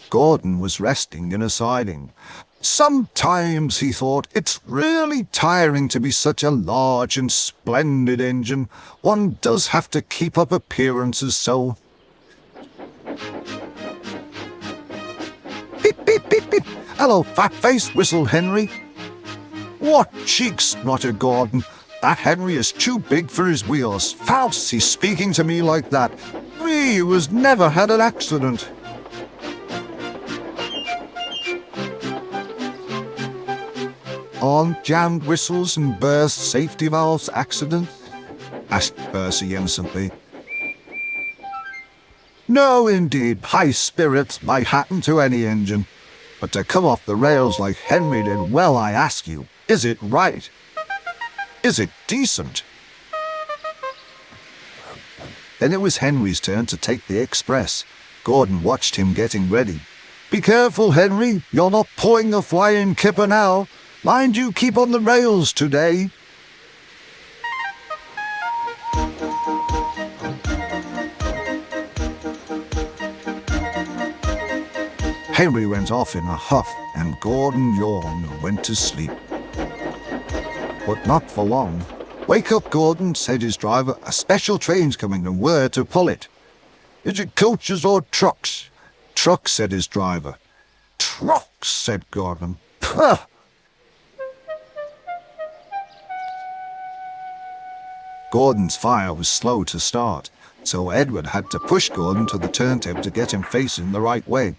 Gordon was resting in a siding. Sometimes, he thought, it's really tiring to be such a large and splendid engine. One does have to keep up appearances so. Beep, beep, beep, beep. Hello, fat face, whistled Henry. What cheeks, spluttered Gordon. That Henry is too big for his wheels. False, he's speaking to me like that. Me, who has never had an accident. Aren't jammed whistles and burst safety valves accidents? Asked Percy innocently. No, indeed. High spirits might happen to any engine. But to come off the rails like Henry did, well, I ask you, is it right? Is it decent? Then it was Henry's turn to take the express. Gordon watched him getting ready. Be careful, Henry. You're not pulling a flying kipper now. Mind you keep on the rails today. Henry went off in a huff, and Gordon yawned and went to sleep. But not for long. Wake up, Gordon, said his driver. A special train's coming, and we're to pull it. Is it coaches or trucks? Trucks, said his driver. Trucks, said Gordon. Puh! Gordon's fire was slow to start, so Edward had to push Gordon to the turntable to get him facing the right way.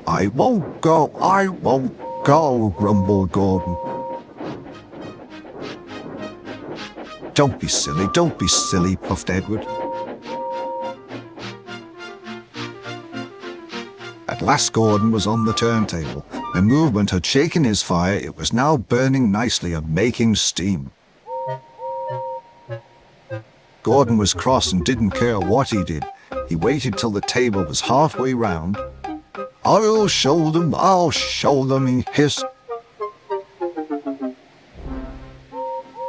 I won't go, grumbled Gordon. Don't be silly, puffed Edward. At last Gordon was on the turntable. The movement had shaken his fire. It was now burning nicely and making steam. Gordon was cross and didn't care what he did. He waited till the table was halfway round. I'll show them, he hissed.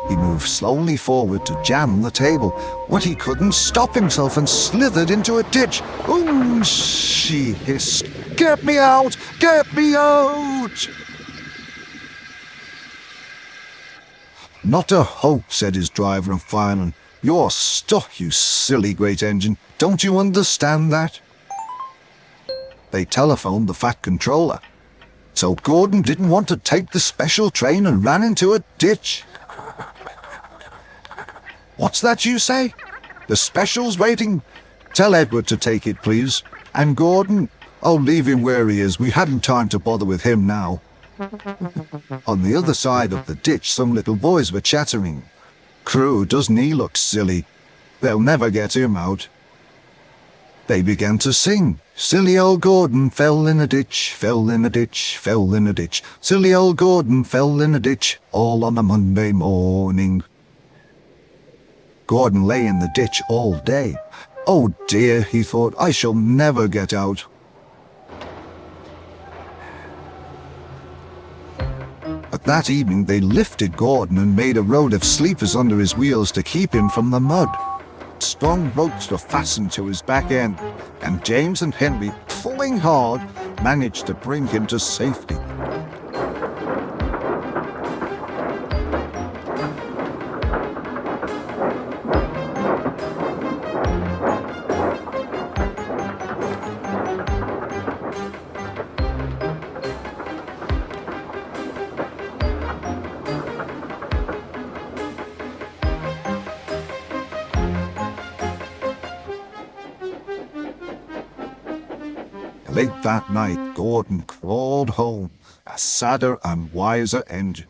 He moved slowly forward to jam the table, but he couldn't stop himself and slithered into a ditch. Ooh, she hissed. Get me out! Get me out! Not a hope, said his driver and fireman. You're stuck, you silly great engine. Don't you understand that? They telephoned the Fat Controller. So Gordon didn't want to take the special train and ran into a ditch. What's that you say? The special's waiting. Tell Edward to take it, please. And Gordon, oh, leave him where he is. We hadn't time to bother with him now. On the other side of the ditch, some little boys were chattering. Crew, doesn't he look silly? They'll never get him out. They began to sing. Silly old Gordon fell in a ditch, fell in a ditch, fell in a ditch. Silly old Gordon fell in a ditch, all on a Monday morning. Gordon lay in the ditch all day. Oh dear, he thought, I shall never get out. But that evening they lifted Gordon and made a road of sleepers under his wheels to keep him from the mud. Strong ropes were fastened to his back end, and James and Henry, pulling hard, managed to bring him to safety. Late that night, Gordon crawled home, a sadder and wiser engine.